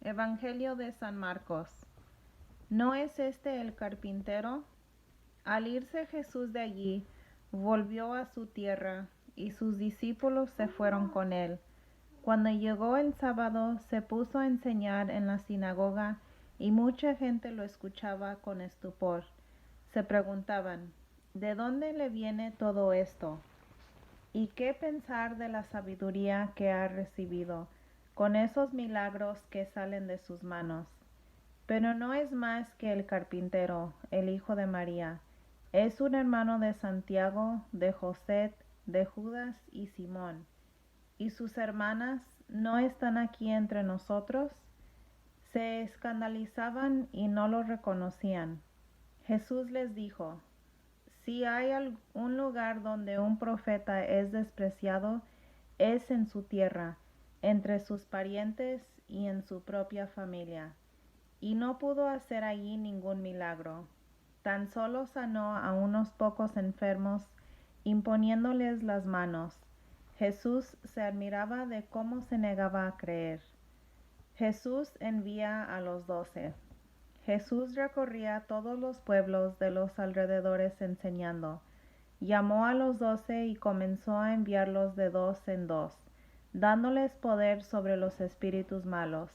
Evangelio de San Marcos. ¿No es este el carpintero? Al irse Jesús de allí, volvió a su tierra, y sus discípulos se fueron con él. Cuando llegó el sábado, se puso a enseñar en la sinagoga, y mucha gente lo escuchaba con estupor. Se preguntaban, ¿de dónde le viene todo esto? ¿Y qué pensar de la sabiduría que ha recibido con esos milagros que salen de sus manos? Pero no es más que el carpintero, el hijo de María. Es un hermano de Santiago, de José, de Judas y Simón. ¿Y sus hermanas no están aquí entre nosotros? Se escandalizaban y no lo reconocían. Jesús les dijo, si hay un lugar donde un profeta es despreciado, es en su tierra, entre sus parientes y en su propia familia. Y no pudo hacer allí ningún milagro. Tan solo sanó a unos pocos enfermos, imponiéndoles las manos. Jesús se admiraba de cómo se negaba a creer. Jesús envía a los 12. Jesús recorría todos los pueblos de los alrededores enseñando. Llamó a los 12 y comenzó a enviarlos de dos en dos, dándoles poder sobre los espíritus malos.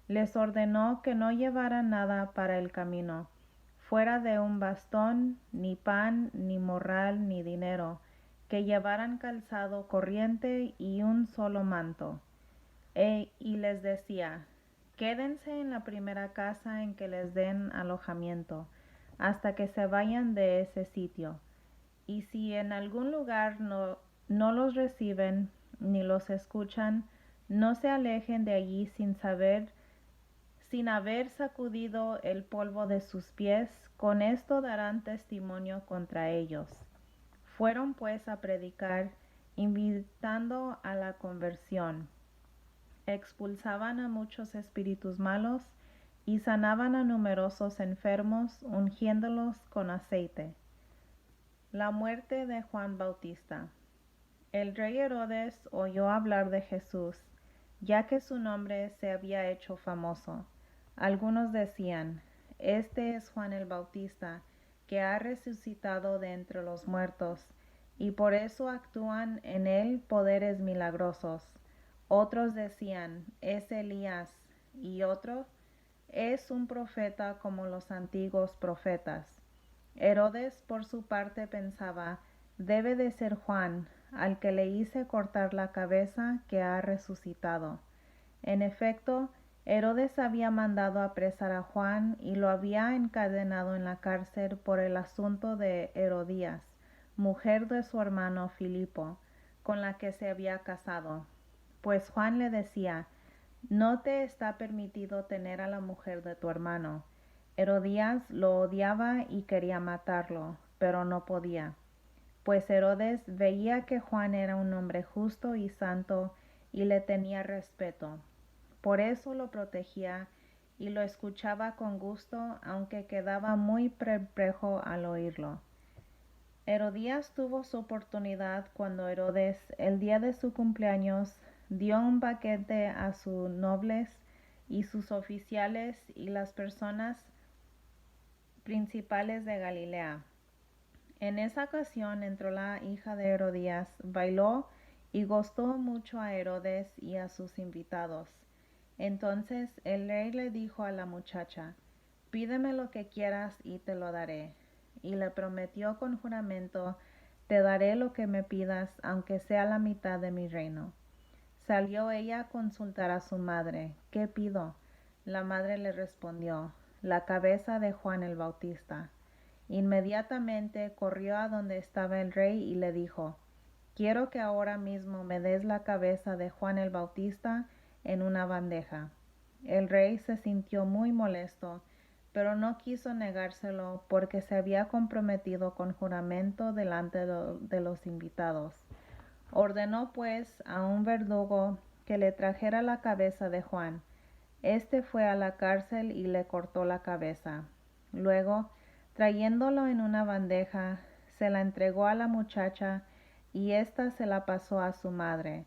Les ordenó que no llevaran nada para el camino, fuera de un bastón, ni pan, ni morral, ni dinero, que llevaran calzado corriente y un solo manto. Y les decía, quédense en la primera casa en que les den alojamiento, hasta que se vayan de ese sitio. Y si en algún lugar no los reciben ni los escuchan, no se alejen de allí sin haber sacudido el polvo de sus pies, con esto darán testimonio contra ellos. Fueron pues a predicar, invitando a la conversión. Expulsaban a muchos espíritus malos y sanaban a numerosos enfermos, ungiéndolos con aceite. La muerte de Juan Bautista. El rey Herodes oyó hablar de Jesús, ya que su nombre se había hecho famoso. Algunos decían, este es Juan el Bautista, que ha resucitado de entre los muertos, y por eso actúan en él poderes milagrosos. Otros decían, es Elías, y otro, es un profeta como los antiguos profetas. Herodes por su parte pensaba, debe de ser Juan, al que le hice cortar la cabeza, que ha resucitado. En efecto, Herodes había mandado apresar a Juan y lo había encadenado en la cárcel por el asunto de Herodías, mujer de su hermano Filipo, con la que se había casado. Pues Juan le decía, no te está permitido tener a la mujer de tu hermano. Herodías lo odiaba y quería matarlo, pero no podía, pues Herodes veía que Juan era un hombre justo y santo y le tenía respeto. Por eso lo protegía y lo escuchaba con gusto, aunque quedaba muy perplejo al oírlo. Herodías tuvo su oportunidad cuando Herodes, el día de su cumpleaños, dio un banquete a sus nobles y sus oficiales y las personas principales de Galilea. En esa ocasión entró la hija de Herodías, bailó y gustó mucho a Herodes y a sus invitados. Entonces el rey le dijo a la muchacha, pídeme lo que quieras y te lo daré. Y le prometió con juramento, te daré lo que me pidas, aunque sea la mitad de mi reino. Salió ella a consultar a su madre, ¿qué pido? La madre le respondió, la cabeza de Juan el Bautista. Inmediatamente corrió a donde estaba el rey y le dijo, quiero que ahora mismo me des la cabeza de Juan el Bautista en una bandeja. El rey se sintió muy molesto, pero no quiso negárselo porque se había comprometido con juramento delante de los invitados. Ordenó pues a un verdugo que le trajera la cabeza de Juan. Este fue a la cárcel y le cortó la cabeza. Luego, trayéndolo en una bandeja, se la entregó a la muchacha y ésta se la pasó a su madre.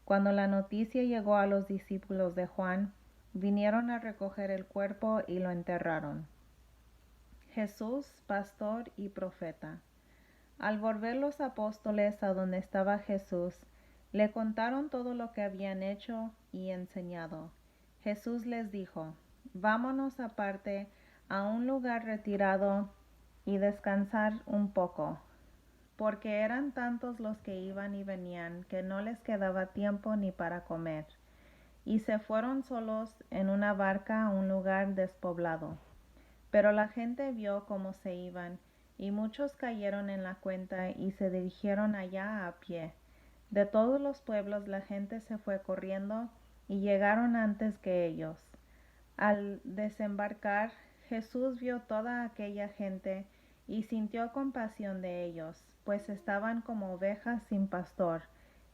Cuando la noticia llegó a los discípulos de Juan, vinieron a recoger el cuerpo y lo enterraron. Jesús, pastor y profeta. Al volver los apóstoles a donde estaba Jesús, le contaron todo lo que habían hecho y enseñado. Jesús les dijo: vámonos aparte a un lugar retirado y descansar un poco, porque eran tantos los que iban y venían que no les quedaba tiempo ni para comer. Y se fueron solos en una barca a un lugar despoblado. Pero la gente vio cómo se iban, y muchos cayeron en la cuenta y se dirigieron allá a pie. De todos los pueblos la gente se fue corriendo y llegaron antes que ellos. Al desembarcar, Jesús vio toda aquella gente y sintió compasión de ellos, pues estaban como ovejas sin pastor,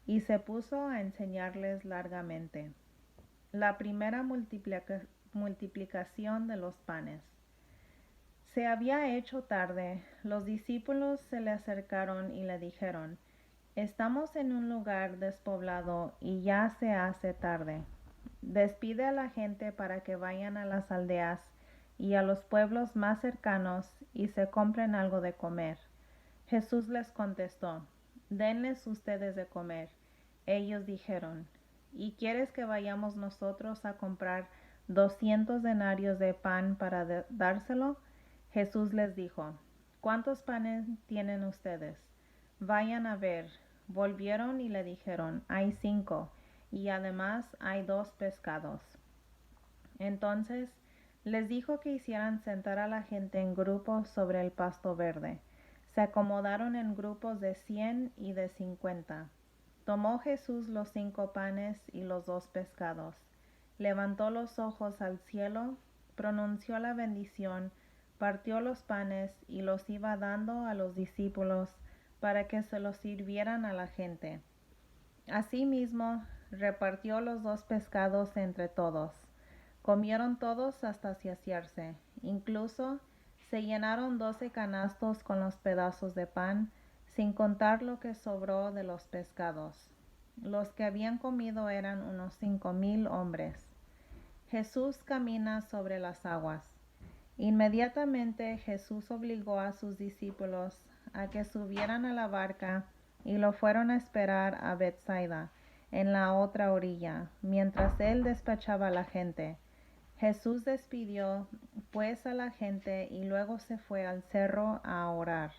y se puso a enseñarles largamente. La primera multiplicación de los panes. Se había hecho tarde. Los discípulos se le acercaron y le dijeron: estamos en un lugar despoblado y ya se hace tarde. Despide a la gente para que vayan a las aldeas y a los pueblos más cercanos y se compren algo de comer. Jesús les contestó: denles ustedes de comer. Ellos dijeron: ¿y quieres que vayamos nosotros a comprar 200 denarios de pan para dárselo? Jesús les dijo: ¿cuántos panes tienen ustedes? Vayan a ver. Volvieron y le dijeron: hay 5, y además hay 2 pescados. Entonces les dijo que hicieran sentar a la gente en grupos sobre el pasto verde. Se acomodaron en grupos de 100 y de 50. Tomó Jesús los 5 panes y los 2 pescados. Levantó los ojos al cielo, pronunció la bendición, partió los panes y los iba dando a los discípulos para que se los sirvieran a la gente. Asimismo, repartió los 2 pescados entre todos. Comieron todos hasta saciarse. Incluso se llenaron 12 canastos con los pedazos de pan, sin contar lo que sobró de los pescados. Los que habían comido eran unos 5,000 hombres. Jesús camina sobre las aguas. Inmediatamente Jesús obligó a sus discípulos a que subieran a la barca y lo fueron a esperar a Betsaida, en la otra orilla, mientras él despachaba a la gente. Jesús despidió pues a la gente y luego se fue al cerro a orar.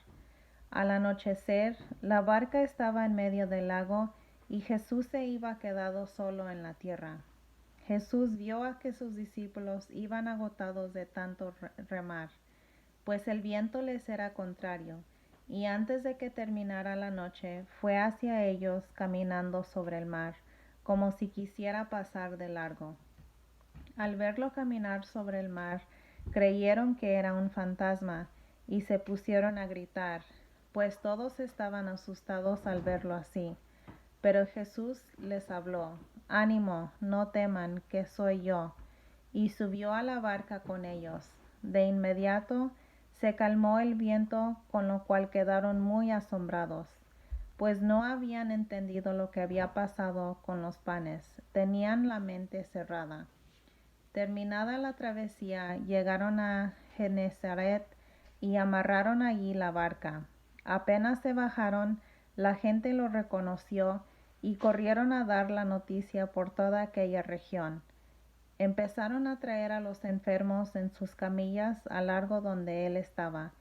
Al anochecer, la barca estaba en medio del lago y Jesús se iba quedado solo en la tierra. Jesús vio a que sus discípulos iban agotados de tanto remar, pues el viento les era contrario, y antes de que terminara la noche, fue hacia ellos caminando sobre el mar, como si quisiera pasar de largo. Al verlo caminar sobre el mar, creyeron que era un fantasma, y se pusieron a gritar, pues todos estaban asustados al verlo así. Pero Jesús les habló: ánimo, no teman, que soy yo. Y subió a la barca con ellos. De inmediato se calmó el viento, con lo cual quedaron muy asombrados, pues no habían entendido lo que había pasado con los panes, tenían la mente cerrada. Terminada la travesía, llegaron a Genesaret y amarraron allí la barca. Apenas se bajaron, la gente lo reconoció y corrieron a dar la noticia por toda aquella región. Empezaron a traer a los enfermos en sus camillas al largo donde él estaba,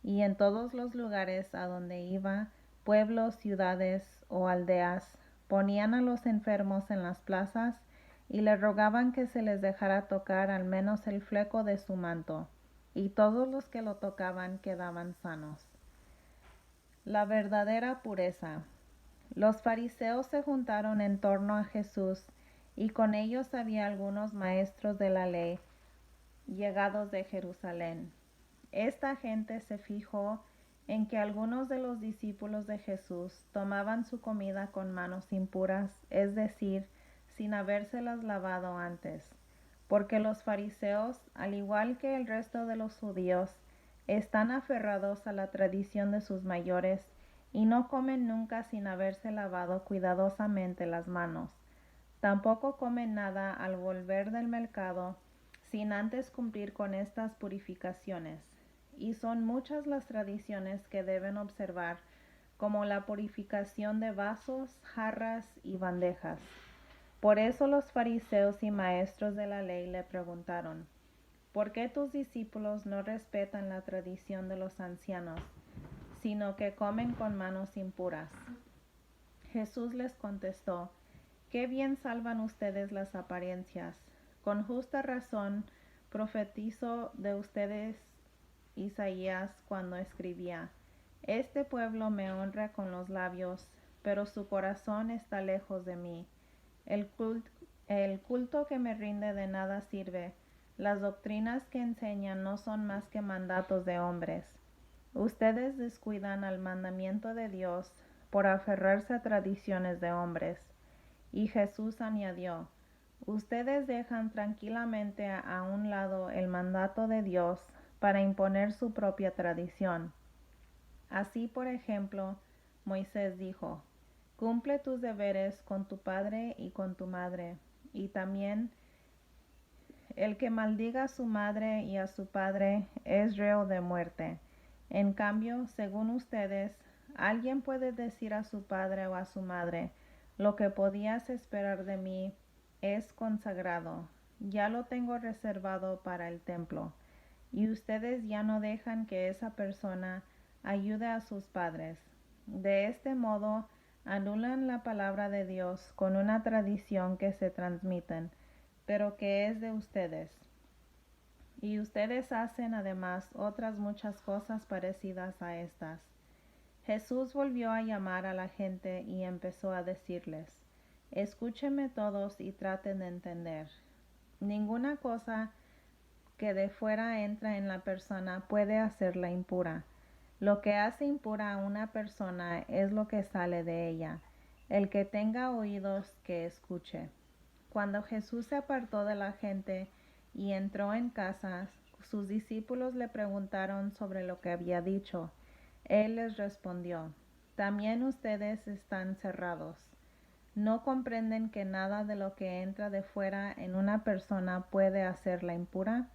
y en todos los lugares a donde iba, pueblos, ciudades o aldeas, ponían a los enfermos en las plazas y le rogaban que se les dejara tocar al menos el fleco de su manto, y todos los que lo tocaban quedaban sanos. La verdadera pureza. Los fariseos se juntaron en torno a Jesús, y con ellos había algunos maestros de la ley, llegados de Jerusalén. Esta gente se fijó en que algunos de los discípulos de Jesús tomaban su comida con manos impuras, es decir, sin habérselas lavado antes, porque los fariseos, al igual que el resto de los judíos, están aferrados a la tradición de sus mayores y no comen nunca sin haberse lavado cuidadosamente las manos. Tampoco comen nada al volver del mercado sin antes cumplir con estas purificaciones. Y son muchas las tradiciones que deben observar, como la purificación de vasos, jarras y bandejas. Por eso los fariseos y maestros de la ley le preguntaron: ¿por qué tus discípulos no respetan la tradición de los ancianos, sino que comen con manos impuras? Jesús les contestó: qué bien salvan ustedes las apariencias. Con justa razón profetizó de ustedes Isaías cuando escribía: este pueblo me honra con los labios, pero su corazón está lejos de mí. El culto que me rinde de nada sirve. Las doctrinas que enseñan no son más que mandatos de hombres. Ustedes descuidan al mandamiento de Dios por aferrarse a tradiciones de hombres. Y Jesús añadió: ustedes dejan tranquilamente a un lado el mandato de Dios para imponer su propia tradición. Así, por ejemplo, Moisés dijo: cumple tus deberes con tu padre y con tu madre. Y también: el que maldiga a su madre y a su padre es reo de muerte. En cambio, según ustedes, alguien puede decir a su padre o a su madre: lo que podías esperar de mí es consagrado, ya lo tengo reservado para el templo. Y ustedes ya no dejan que esa persona ayude a sus padres. De este modo, anulan la palabra de Dios con una tradición que se transmiten, pero que es de ustedes. Y ustedes hacen además otras muchas cosas parecidas a estas. Jesús volvió a llamar a la gente y empezó a decirles: escúchenme todos y traten de entender. Ninguna cosa que de fuera entra en la persona puede hacerla impura. Lo que hace impura a una persona es lo que sale de ella. El que tenga oídos, que escuche. Cuando Jesús se apartó de la gente y entró en casa, sus discípulos le preguntaron sobre lo que había dicho. Él les respondió: también ustedes están cerrados. ¿No comprenden que nada de lo que entra de fuera en una persona puede hacerla impura?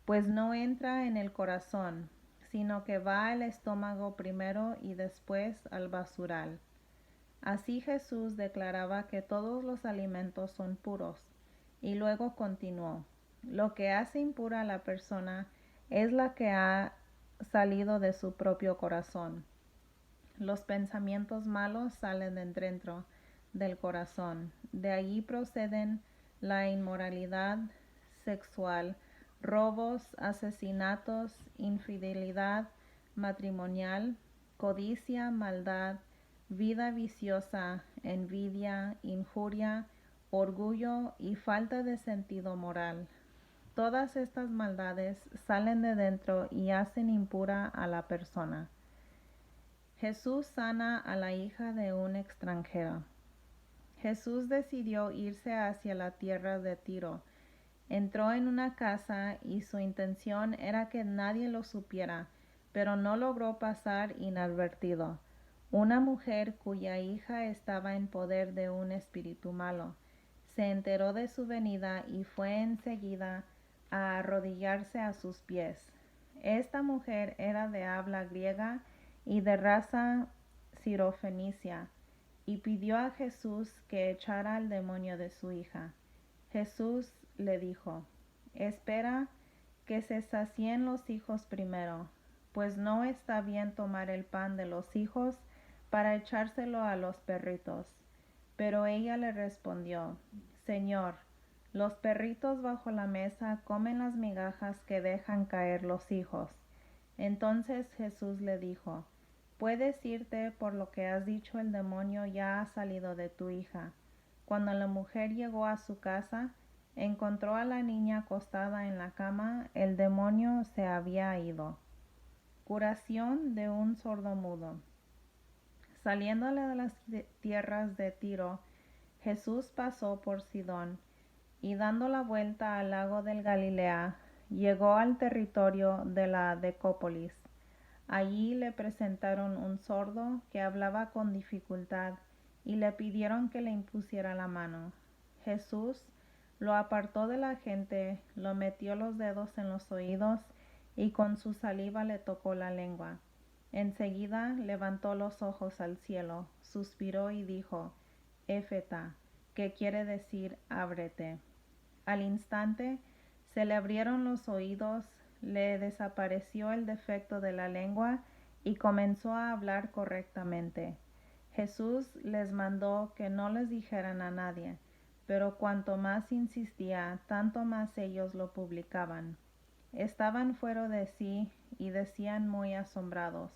Pues no entra en el corazón, sino que va al estómago primero y después al basural. Así Jesús declaraba que todos los alimentos son puros, y luego continuó: lo que hace impura a la persona es la que ha salido de su propio corazón. Los pensamientos malos salen de dentro del corazón. De allí proceden la inmoralidad sexual, robos, asesinatos, infidelidad matrimonial, codicia, maldad, vida viciosa, envidia, injuria, orgullo y falta de sentido moral. Todas estas maldades salen de dentro y hacen impura a la persona. Jesús sana a la hija de un extranjero. Jesús decidió irse hacia la tierra de Tiro. Entró en una casa y su intención era que nadie lo supiera, pero no logró pasar inadvertido. Una mujer cuya hija estaba en poder de un espíritu malo se enteró de su venida y fue enseguida a arrodillarse a sus pies. Esta mujer era de habla griega y de raza sirofenicia, y pidió a Jesús que echara al demonio de su hija. Jesús le dijo: espera que se sacien los hijos primero, pues no está bien tomar el pan de los hijos para echárselo a los perritos. Pero ella le respondió: Señor, los perritos bajo la mesa comen las migajas que dejan caer los hijos. Entonces Jesús le dijo: puedes irte, por lo que has dicho el demonio ya ha salido de tu hija. Cuando la mujer llegó a su casa, encontró a la niña acostada en la cama, el demonio se había ido. Curación de un sordomudo. Saliéndole de las tierras de Tiro, Jesús pasó por Sidón y dando la vuelta al lago del Galilea, llegó al territorio de la Decópolis. Allí le presentaron un sordo que hablaba con dificultad y le pidieron que le impusiera la mano. Jesús lo apartó de la gente, lo metió los dedos en los oídos y con su saliva le tocó la lengua. Enseguida levantó los ojos al cielo, suspiró y dijo, Éfeta, que quiere decir ábrete. Al instante se le abrieron los oídos, le desapareció el defecto de la lengua y comenzó a hablar correctamente. Jesús les mandó que no les dijeran a nadie, pero cuanto más insistía, tanto más ellos lo publicaban. Estaban fuera de sí y decían muy asombrados,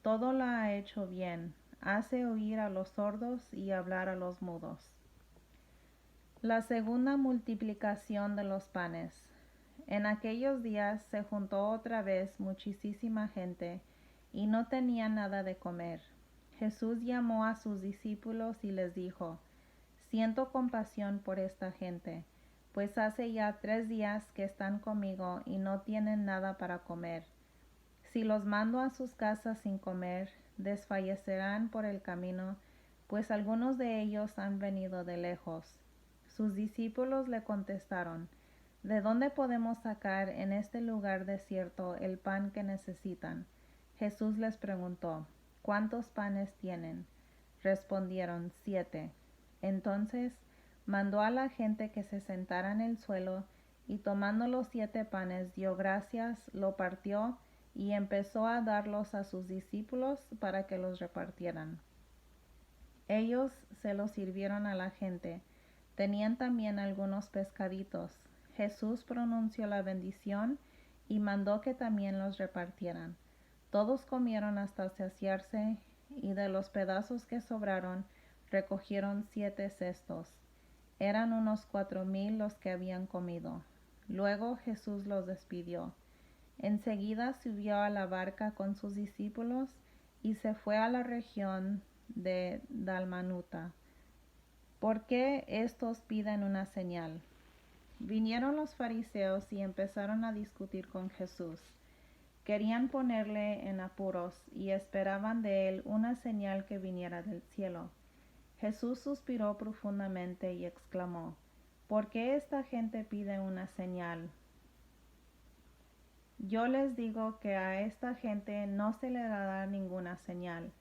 todo lo ha hecho bien, hace oír a los sordos y hablar a los mudos. La segunda multiplicación de los panes. En aquellos días se juntó otra vez muchísima gente y no tenían nada de comer. Jesús llamó a sus discípulos y les dijo, siento compasión por esta gente, pues hace ya 3 días que están conmigo y no tienen nada para comer. Si los mando a sus casas sin comer, desfallecerán por el camino, pues algunos de ellos han venido de lejos. Sus discípulos le contestaron, ¿de dónde podemos sacar en este lugar desierto el pan que necesitan? Jesús les preguntó, ¿cuántos panes tienen? Respondieron, 7. Entonces mandó a la gente que se sentara en el suelo, y tomando los 7 panes dio gracias, lo partió, y empezó a darlos a sus discípulos para que los repartieran. Ellos se los sirvieron a la gente. Tenían también algunos pescaditos. Jesús pronunció la bendición y mandó que también los repartieran. Todos comieron hasta saciarse, y de los pedazos que sobraron recogieron 7 cestos. Eran unos 4,000 los que habían comido. Luego Jesús los despidió. Enseguida subió a la barca con sus discípulos y se fue a la región de Dalmanuta. ¿Por qué estos piden una señal? Vinieron los fariseos y empezaron a discutir con Jesús. Querían ponerle en apuros y esperaban de él una señal que viniera del cielo. Jesús suspiró profundamente y exclamó, ¿por qué esta gente pide una señal? Yo les digo que a esta gente no se le dará ninguna señal.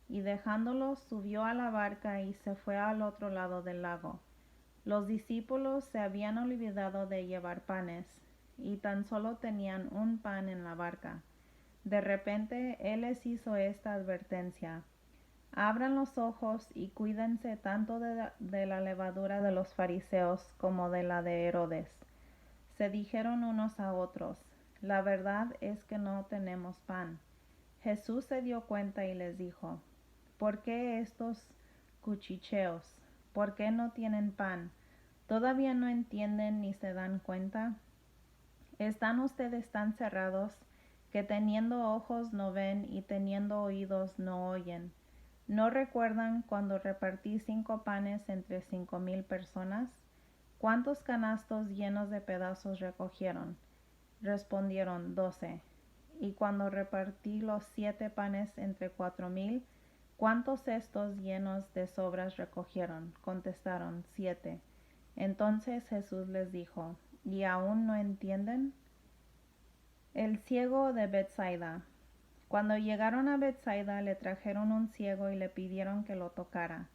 Y dejándolos subió a la barca y se fue al otro lado del lago. Los discípulos se habían olvidado de llevar panes, y tan solo tenían un pan en la barca. De repente él les hizo esta advertencia, abran los ojos y cuídense tanto de la levadura de los fariseos como de la de Herodes. Se dijeron unos a otros, la verdad es que no tenemos pan. Jesús se dio cuenta y les dijo, ¿por qué estos cuchicheos? ¿Por qué no tienen pan? ¿Todavía no entienden ni se dan cuenta? ¿Están ustedes tan cerrados que teniendo ojos no ven y teniendo oídos no oyen? ¿No recuerdan cuando repartí 5 panes entre 5,000 personas? ¿Cuántos canastos llenos de pedazos recogieron? Respondieron, 12. Y cuando repartí los 7 panes entre 4,000, ¿cuántos cestos llenos de sobras recogieron? Contestaron, 7. Entonces Jesús les dijo, ¿y aún no entienden? El ciego de Betsaida. Cuando llegaron a Betsaida le trajeron un ciego y le pidieron que lo tocara.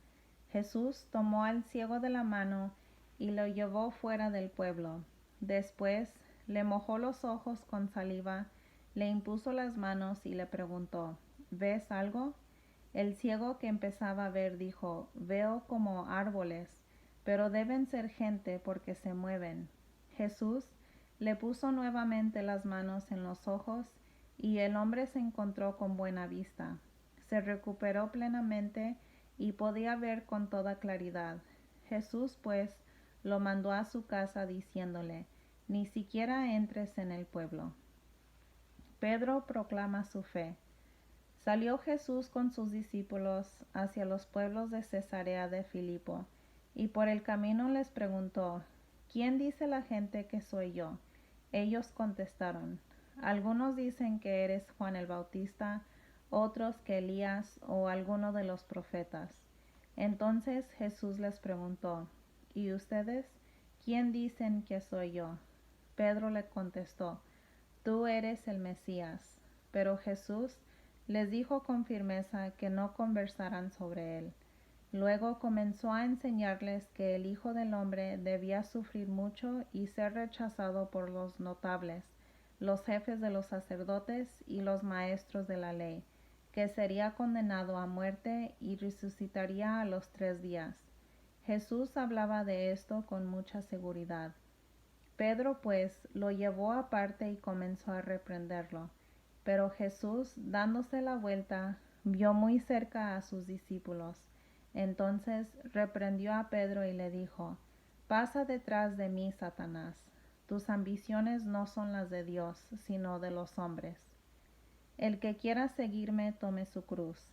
Jesús tomó al ciego de la mano y lo llevó fuera del pueblo. Después le mojó los ojos con saliva, le impuso las manos y le preguntó, ¿ves algo? El ciego, que empezaba a ver, dijo, veo como árboles, pero deben ser gente porque se mueven. Jesús le puso nuevamente las manos en los ojos y el hombre se encontró con buena vista. Se recuperó plenamente y podía ver con toda claridad. Jesús, pues, lo mandó a su casa diciéndole, ni siquiera entres en el pueblo. Pedro proclama su fe. Salió Jesús con sus discípulos hacia los pueblos de Cesarea de Filipo, y por el camino les preguntó, ¿quién dice la gente que soy yo? Ellos contestaron, algunos dicen que eres Juan el Bautista, otros que Elías o alguno de los profetas. Entonces Jesús les preguntó, ¿Y ustedes? ¿Quién dicen que soy yo? Pedro le contestó, tú eres el Mesías. Pero Jesús les dijo con firmeza que no conversaran sobre él. Luego comenzó a enseñarles que el Hijo del Hombre debía sufrir mucho y ser rechazado por los notables, los jefes de los sacerdotes y los maestros de la ley, que sería condenado a muerte y resucitaría a los 3 días. Jesús hablaba de esto con mucha seguridad. Pedro pues lo llevó aparte y comenzó a reprenderlo. Pero Jesús, dándose la vuelta, vio muy cerca a sus discípulos. Entonces reprendió a Pedro y le dijo, pasa detrás de mí, Satanás. Tus ambiciones no son las de Dios, sino de los hombres. El que quiera seguirme, tome su cruz.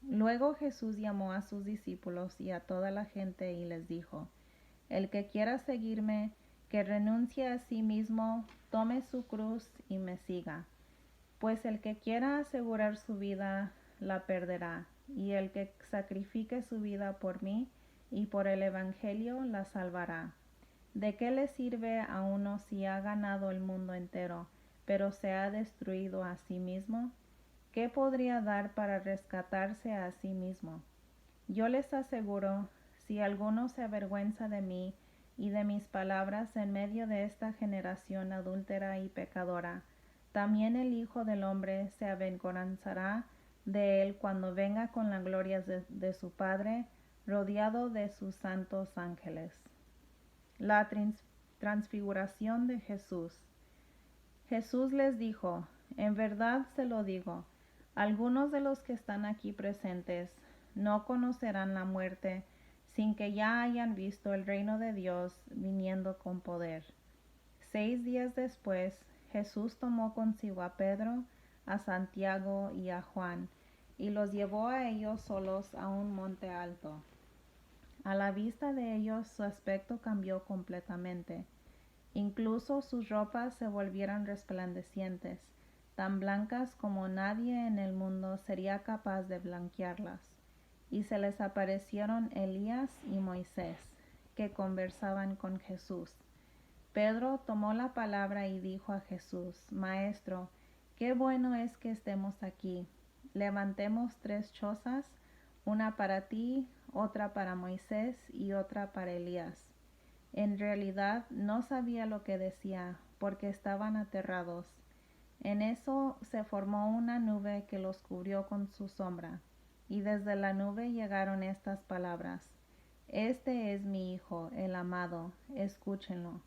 Luego Jesús llamó a sus discípulos y a toda la gente y les dijo, el que quiera seguirme, que renuncie a sí mismo, tome su cruz y me siga. Pues el que quiera asegurar su vida, la perderá, y el que sacrifique su vida por mí y por el Evangelio, la salvará. ¿De qué le sirve a uno si ha ganado el mundo entero, pero se ha destruido a sí mismo? ¿Qué podría dar para rescatarse a sí mismo? Yo les aseguro, si alguno se avergüenza de mí y de mis palabras en medio de esta generación adúltera y pecadora, también el Hijo del Hombre se avergonzará de él cuando venga con la gloria de su Padre, rodeado de sus santos ángeles. La transfiguración de Jesús. Jesús les dijo, en verdad se lo digo, algunos de los que están aquí presentes no conocerán la muerte sin que ya hayan visto el reino de Dios viniendo con poder. 6 días después, Jesús tomó consigo a Pedro, a Santiago y a Juan, y los llevó a ellos solos a un monte alto. A la vista de ellos su aspecto cambió completamente. Incluso sus ropas se volvieron resplandecientes, tan blancas como nadie en el mundo sería capaz de blanquearlas. Y se les aparecieron Elías y Moisés, que conversaban con Jesús. Pedro tomó la palabra y dijo a Jesús, Maestro, qué bueno es que estemos aquí. Levantemos 3 chozas, una para ti, otra para Moisés y otra para Elías. En realidad no sabía lo que decía, porque estaban aterrados. En eso se formó una nube que los cubrió con su sombra, y desde la nube llegaron estas palabras, Este es mi Hijo, el amado, escúchenlo.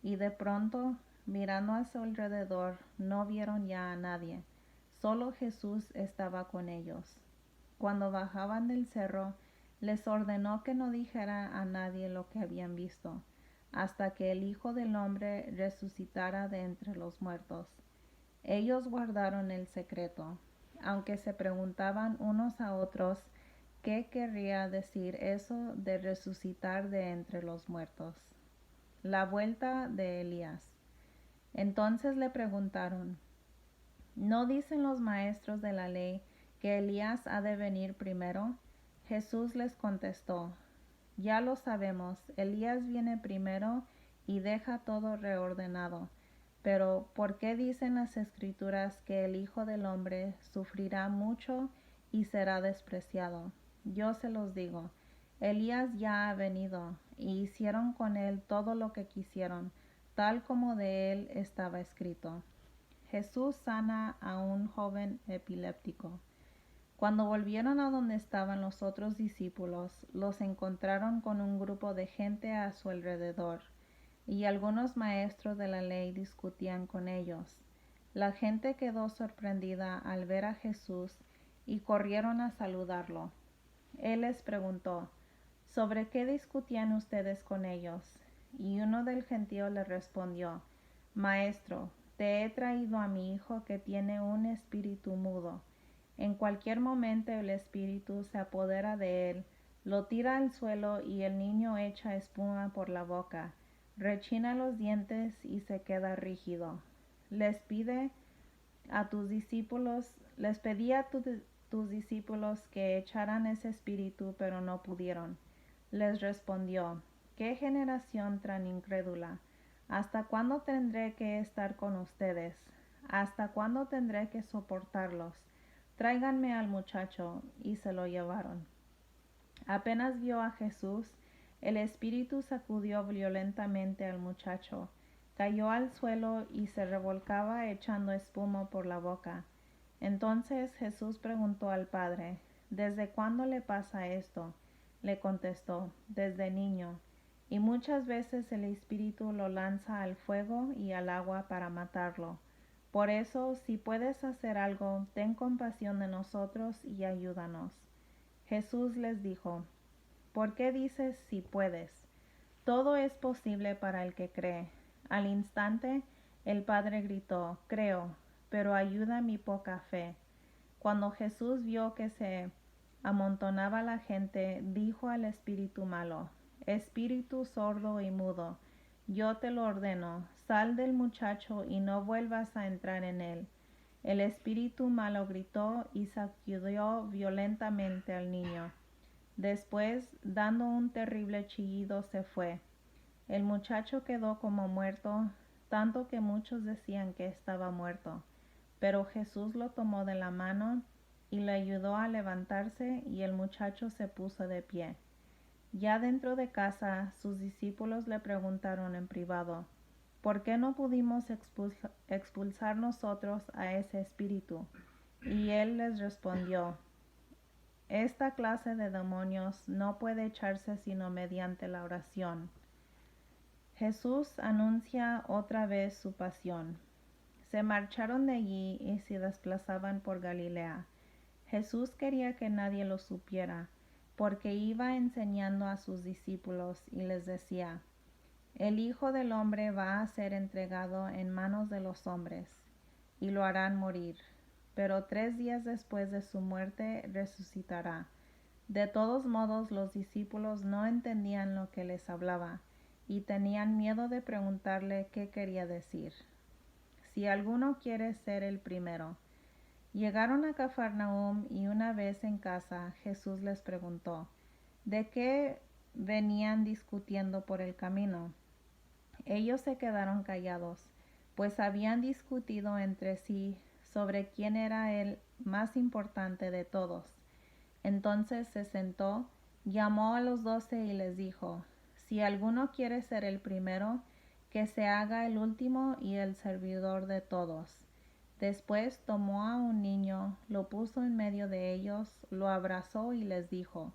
Y de pronto, mirando a su alrededor, no vieron ya a nadie, solo Jesús estaba con ellos. Cuando bajaban del cerro, les ordenó que no dijera a nadie lo que habían visto, hasta que el Hijo del Hombre resucitara de entre los muertos. Ellos guardaron el secreto, aunque se preguntaban unos a otros qué querría decir eso de resucitar de entre los muertos. La vuelta de Elías. Entonces le preguntaron, ¿no dicen los maestros de la ley que Elías ha de venir primero? Jesús les contestó, ya lo sabemos, Elías viene primero y deja todo reordenado. Pero ¿por qué dicen las Escrituras que el Hijo del Hombre sufrirá mucho y será despreciado? Yo se los digo, Elías ya ha venido, y hicieron con él todo lo que quisieron, tal como de él estaba escrito. Jesús sana a un joven epiléptico. Cuando volvieron a donde estaban los otros discípulos, los encontraron con un grupo de gente a su alrededor, y algunos maestros de la ley discutían con ellos. La gente quedó sorprendida al ver a Jesús y corrieron a saludarlo. Él les preguntó, ¿sobre qué discutían ustedes con ellos? Y uno del gentío le respondió, Maestro, te he traído a mi hijo que tiene un espíritu mudo. En cualquier momento el espíritu se apodera de él, lo tira al suelo y el niño echa espuma por la boca, rechina los dientes y se queda rígido. Les pedí a tus discípulos que echaran ese espíritu, pero no pudieron. Les respondió, ¿qué generación tan incrédula? ¿Hasta cuándo tendré que estar con ustedes? ¿Hasta cuándo tendré que soportarlos? Tráiganme al muchacho. Y se lo llevaron. Apenas vio a Jesús, el espíritu sacudió violentamente al muchacho, cayó al suelo y se revolcaba echando espuma por la boca. Entonces Jesús preguntó al padre, ¿desde cuándo le pasa esto? Le contestó, desde niño, y muchas veces el espíritu lo lanza al fuego y al agua para matarlo. Por eso, si puedes hacer algo, ten compasión de nosotros y ayúdanos. Jesús les dijo, ¿por qué dices si puedes? Todo es posible para el que cree. Al instante, el padre gritó, creo, pero ayuda mi poca fe. Cuando Jesús vio que se amontonaba la gente, dijo al espíritu malo, espíritu sordo y mudo, yo te lo ordeno, sal del muchacho y no vuelvas a entrar en él. El espíritu malo gritó y sacudió violentamente al niño. Después, dando un terrible chillido, se fue. El muchacho quedó como muerto, tanto que muchos decían que estaba muerto. Pero Jesús lo tomó de la mano y le ayudó a levantarse, y el muchacho se puso de pie. Ya dentro de casa, sus discípulos le preguntaron en privado, ¿por qué no pudimos expulsar nosotros a ese espíritu? Y él les respondió, esta clase de demonios no puede echarse sino mediante la oración. Jesús anuncia otra vez su pasión. Se marcharon de allí y se desplazaban por Galilea. Jesús quería que nadie lo supiera, porque iba enseñando a sus discípulos y les decía, el Hijo del Hombre va a ser entregado en manos de los hombres, y lo harán morir, pero 3 días después de su muerte resucitará. De todos modos, los discípulos no entendían lo que les hablaba, y tenían miedo de preguntarle qué quería decir. Si alguno quiere ser el primero. Llegaron a Cafarnaúm y una vez en casa Jesús les preguntó, ¿de qué venían discutiendo por el camino? Ellos se quedaron callados, pues habían discutido entre sí sobre quién era el más importante de todos. Entonces se sentó, llamó a los 12 y les dijo, si alguno quiere ser el primero, que se haga el último y el servidor de todos. Después tomó a un niño, lo puso en medio de ellos, lo abrazó y les dijo,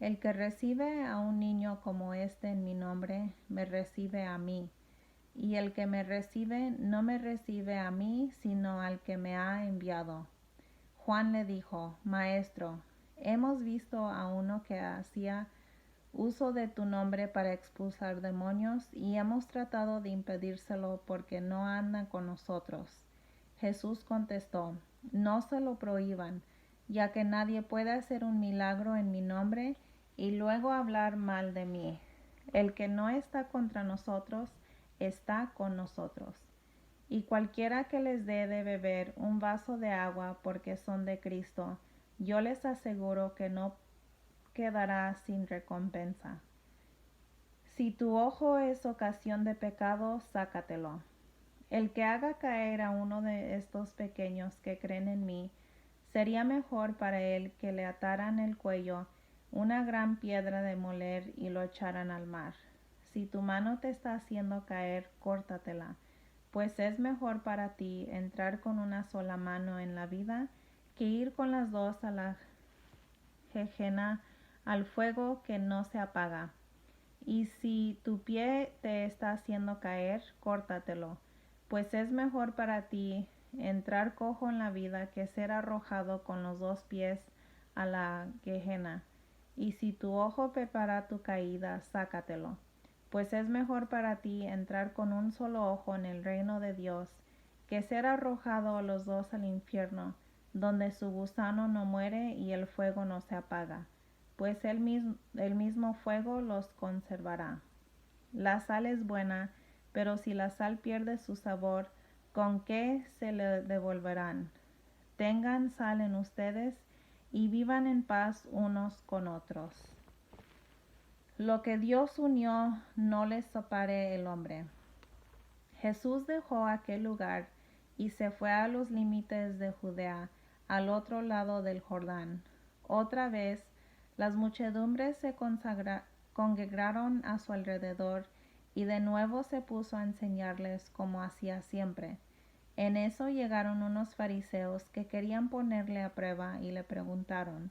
el que recibe a un niño como este en mi nombre, me recibe a mí, y el que me recibe no me recibe a mí, sino al que me ha enviado. Juan le dijo, Maestro, hemos visto a uno que hacía uso de tu nombre para expulsar demonios y hemos tratado de impedírselo porque no anda con nosotros. Jesús contestó, no se lo prohíban, ya que nadie puede hacer un milagro en mi nombre y luego hablar mal de mí. El que no está contra nosotros, está con nosotros. Y cualquiera que les dé de beber un vaso de agua porque son de Cristo, yo les aseguro que no quedará sin recompensa. Si tu ojo es ocasión de pecado, sácatelo. El que haga caer a uno de estos pequeños que creen en mí, sería mejor para él que le ataran el cuello una gran piedra de moler y lo echaran al mar. Si tu mano te está haciendo caer, córtatela, pues es mejor para ti entrar con una sola mano en la vida que ir con las dos a la Gehenna, al fuego que no se apaga. Y si tu pie te está haciendo caer, córtatelo, pues es mejor para ti entrar cojo en la vida que ser arrojado con los 2 pies a la Gehenna. Y si tu ojo prepara tu caída, sácatelo, pues es mejor para ti entrar con un solo ojo en el reino de Dios que ser arrojado a los 2 al infierno, donde su gusano no muere y el fuego no se apaga, pues el mismo fuego los conservará. La sal es buena, pero si la sal pierde su sabor, ¿con qué se le devolverán? Tengan sal en ustedes y vivan en paz unos con otros. Lo que Dios unió, no le separe el hombre. Jesús dejó aquel lugar y se fue a los límites de Judea, al otro lado del Jordán. Otra vez, las muchedumbres se congregaron a su alrededor y de nuevo se puso a enseñarles como hacía siempre. En eso llegaron unos fariseos que querían ponerle a prueba y le preguntaron: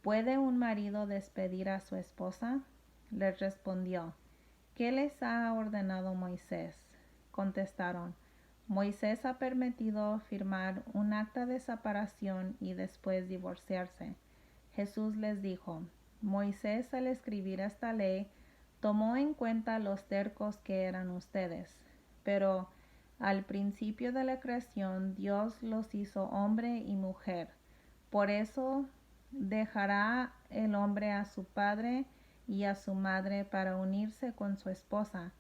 ¿Puede un marido despedir a su esposa? Les respondió: ¿Qué les ha ordenado Moisés? Contestaron: Moisés ha permitido firmar un acta de separación y después divorciarse. Jesús les dijo: Moisés, al escribir esta ley, tomó en cuenta los tercos que eran ustedes, pero al principio de la creación Dios los hizo hombre y mujer. Por eso dejará el hombre a su padre y a su madre para unirse con su esposa,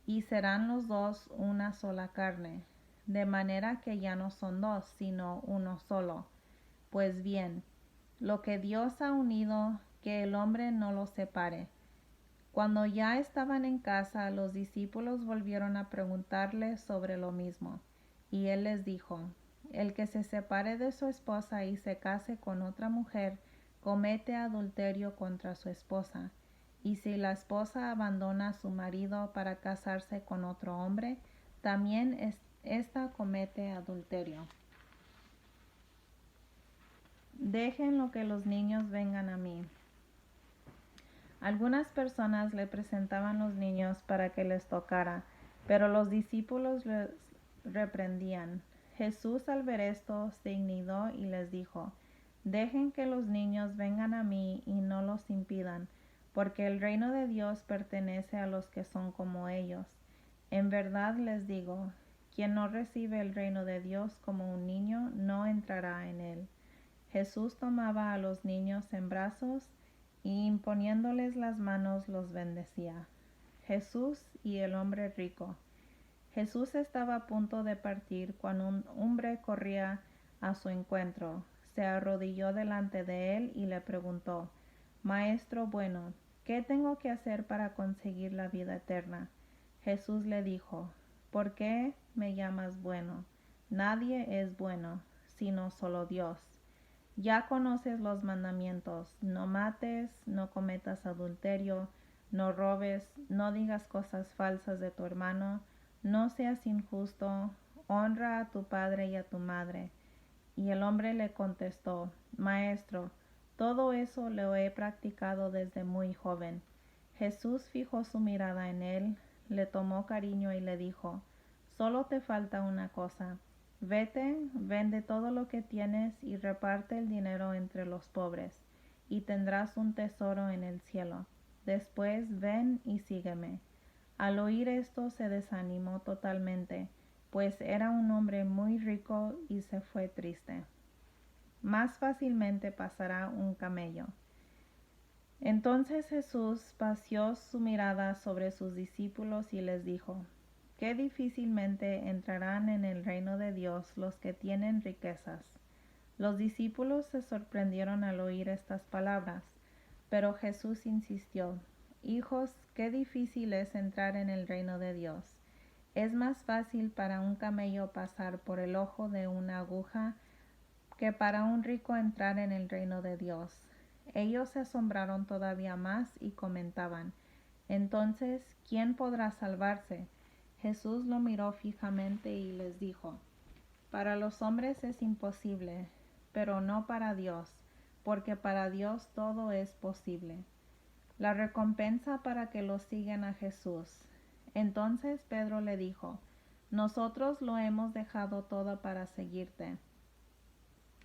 y serán los dos una sola carne, de manera que ya no son dos, sino uno solo. Pues bien, lo que Dios ha unido, que el hombre no lo separe. Cuando ya estaban en casa, los discípulos volvieron a preguntarle sobre lo mismo, y él les dijo: El que se separe de su esposa y se case con otra mujer, comete adulterio contra su esposa. Y si la esposa abandona a su marido para casarse con otro hombre, también ésta comete adulterio. Dejen lo que los niños vengan a mí. Algunas personas le presentaban los niños para que les tocara, pero los discípulos les reprendían. Jesús, al ver esto, se indignó y les dijo: Dejen que los niños vengan a mí y no los impidan, porque el reino de Dios pertenece a los que son como ellos. En verdad les digo, quien no recibe el reino de Dios como un niño, no entrará en él. Jesús tomaba a los niños en brazos y imponiéndoles las manos los bendecía. Jesús y el hombre rico. Jesús estaba a punto de partir cuando un hombre corría a su encuentro. Se arrodilló delante de él y le preguntó: Maestro bueno, ¿qué tengo que hacer para conseguir la vida eterna? Jesús le dijo: ¿Por qué me llamas bueno? Nadie es bueno, sino solo Dios. Ya conoces los mandamientos: no mates, no cometas adulterio, no robes, no digas cosas falsas de tu hermano, no seas injusto, honra a tu padre y a tu madre. Y el hombre le contestó: Maestro, todo eso lo he practicado desde muy joven. Jesús fijó su mirada en él, le tomó cariño y le dijo: Solo te falta una cosa. Vete, vende todo lo que tienes y reparte el dinero entre los pobres, y tendrás un tesoro en el cielo. Después ven y sígueme. Al oír esto se desanimó totalmente, pues era un hombre muy rico y se fue triste. Más fácilmente pasará un camello. Entonces Jesús paseó su mirada sobre sus discípulos y les dijo: Qué difícilmente entrarán en el reino de Dios los que tienen riquezas. Los discípulos se sorprendieron al oír estas palabras, pero Jesús insistió: Hijos, qué difícil es entrar en el reino de Dios. Es más fácil para un camello pasar por el ojo de una aguja que para un rico entrar en el reino de Dios. Ellos se asombraron todavía más y comentaban: Entonces, ¿quién podrá salvarse? Jesús lo miró fijamente y les dijo: Para los hombres es imposible, pero no para Dios, porque para Dios todo es posible. La recompensa para que lo sigan a Jesús. Entonces Pedro le dijo: Nosotros lo hemos dejado todo para seguirte.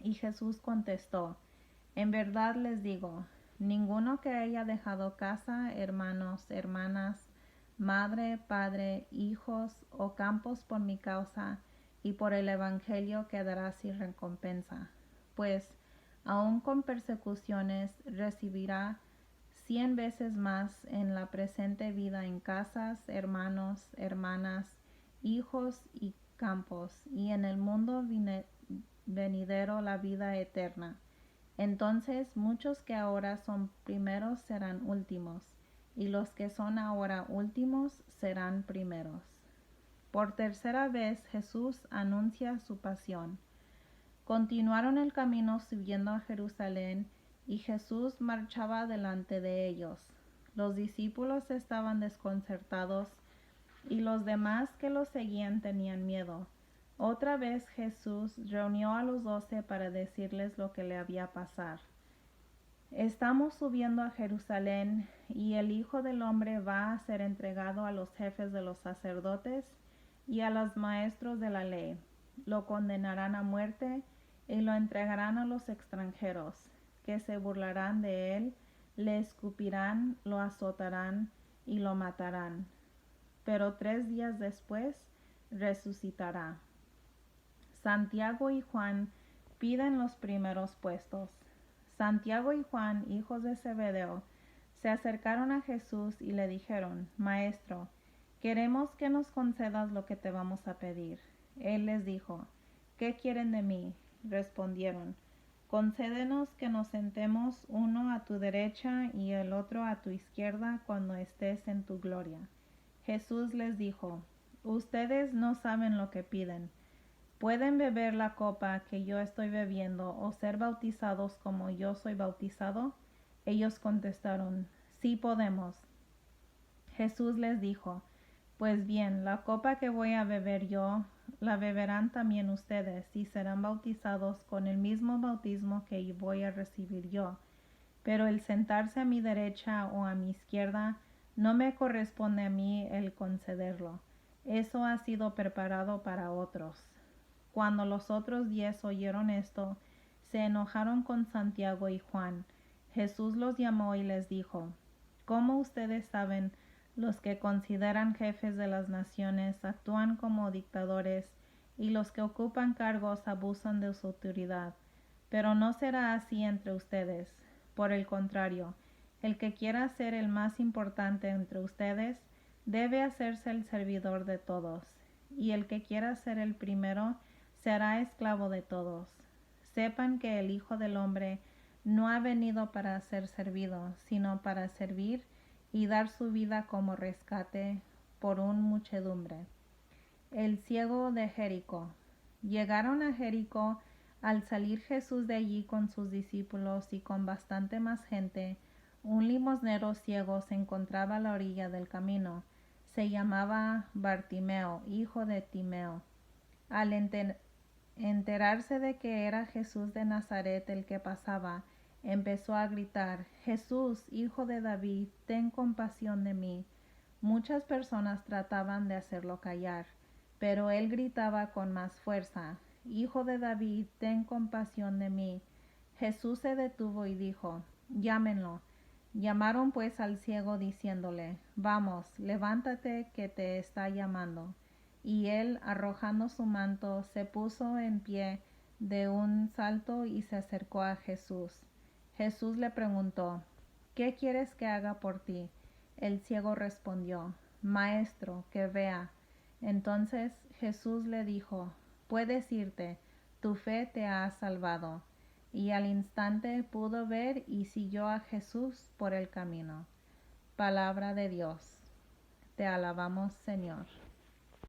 Y Jesús contestó: En verdad les digo, ninguno que haya dejado casa, hermanos, hermanas, madre, padre, hijos o campos por mi causa y por el Evangelio quedará sin recompensa, pues aun con persecuciones recibirá 100 veces más en la presente vida en casas, hermanos, hermanas, hijos y campos, y en el mundo venidero la vida eterna. Entonces muchos que ahora son primeros serán últimos, y los que son ahora últimos serán primeros. Por tercera vez Jesús anuncia su pasión. Continuaron el camino subiendo a Jerusalén, y Jesús marchaba delante de ellos. Los discípulos estaban desconcertados, y los demás que lo seguían tenían miedo. Otra vez Jesús reunió a los 12 para decirles lo que le había pasado. Estamos subiendo a Jerusalén, y el Hijo del Hombre va a ser entregado a los jefes de los sacerdotes y a los maestros de la ley. Lo condenarán a muerte y lo entregarán a los extranjeros, que se burlarán de él, le escupirán, lo azotarán y lo matarán. Pero 3 días después resucitará. Santiago y Juan piden los primeros puestos. Santiago y Juan, hijos de Zebedeo, se acercaron a Jesús y le dijeron: Maestro, queremos que nos concedas lo que te vamos a pedir. Él les dijo: ¿Qué quieren de mí? Respondieron: Concédenos que nos sentemos uno a tu derecha y el otro a tu izquierda cuando estés en tu gloria. Jesús les dijo: Ustedes no saben lo que piden. ¿Pueden beber la copa que yo estoy bebiendo o ser bautizados como yo soy bautizado? Ellos contestaron: Sí podemos. Jesús les dijo: Pues bien, la copa que voy a beber yo, la beberán también ustedes, y serán bautizados con el mismo bautismo que voy a recibir yo. Pero el sentarse a mi derecha o a mi izquierda no me corresponde a mí el concederlo. Eso ha sido preparado para otros. Cuando los otros 10 oyeron esto, se enojaron con Santiago y Juan. Jesús los llamó y les dijo: ¿Cómo ustedes saben, los que consideran jefes de las naciones actúan como dictadores, y los que ocupan cargos abusan de su autoridad? Pero no será así entre ustedes. Por el contrario, el que quiera ser el más importante entre ustedes debe hacerse el servidor de todos, y el que quiera ser el primero será esclavo de todos. Sepan que el Hijo del Hombre no ha venido para ser servido, sino para servir y dar su vida como rescate por una muchedumbre. El ciego de Jericó. Llegaron a Jericó. Al salir Jesús de allí con sus discípulos y con bastante más gente, un limosnero ciego se encontraba a la orilla del camino. Se llamaba Bartimeo, hijo de Timeo. Al enterarse de que era Jesús de Nazaret el que pasaba, empezó a gritar: Jesús, hijo de David, ten compasión de mí. Muchas personas trataban de hacerlo callar, pero él gritaba con más fuerza: Hijo de David, ten compasión de mí. Jesús se detuvo y dijo: Llámenlo. Llamaron pues al ciego diciéndole: Vamos, levántate, que te está llamando. Y él, arrojando su manto, se puso en pie de un salto y se acercó a Jesús. Jesús le preguntó: ¿Qué quieres que haga por ti? El ciego respondió: Maestro, que vea. Entonces Jesús le dijo: Puedes irte, tu fe te ha salvado. Y al instante pudo ver y siguió a Jesús por el camino. Palabra de Dios. Te alabamos, Señor.